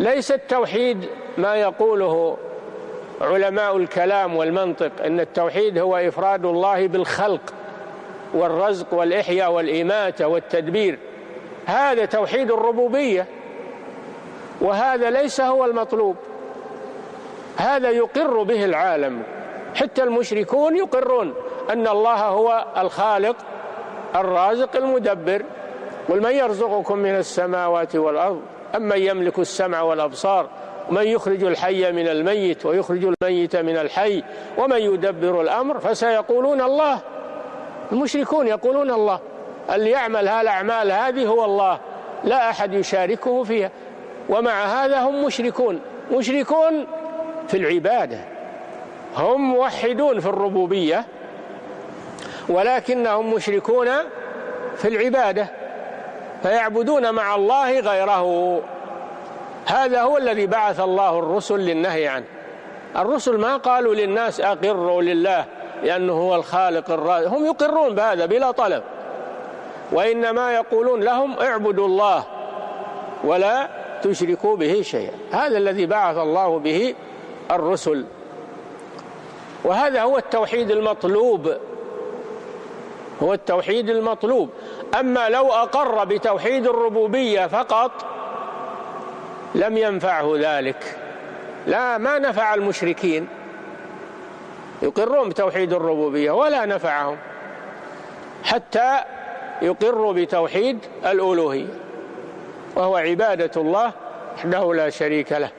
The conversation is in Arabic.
ليس التوحيد ما يقوله علماء الكلام والمنطق، إن التوحيد هو إفراد الله بالخلق والرزق والإحياء والإماتة والتدبير، هذا توحيد الربوبية، وهذا ليس هو المطلوب. هذا يقر به العالم، حتى المشركون يقرون أن الله هو الخالق الرازق المدبر. قل من يرزقكم من السماوات والأرض أمن يملك السمع والأبصار ومن يخرج الحي من الميت ويخرج الميت من الحي ومن يدبر الأمر فسيقولون الله. المشركون يقولون الله، اللي يعمل هالأعمال هذه هو الله، لا أحد يشاركه فيها، ومع هذا هم مشركون في العبادة. هم موحدون في الربوبية ولكنهم مشركون في العبادة، فيعبدون مع الله غيره. هذا هو الذي بعث الله الرسل للنهي عنه. الرسل ما قالوا للناس أقروا لله لأنه هو الخالق الرازق، هم يقرون بهذا بلا طلب، وإنما يقولون لهم اعبدوا الله ولا تشركوا به شيئا. هذا الذي بعث الله به الرسل، وهذا هو التوحيد المطلوب، هو التوحيد المطلوب. أما لو أقر بتوحيد الربوبية فقط لم ينفعه ذلك، لا، ما نفع المشركين، يقرون بتوحيد الربوبية ولا نفعهم حتى يقروا بتوحيد الألوهية، وهو عبادة الله وحده لا شريك له.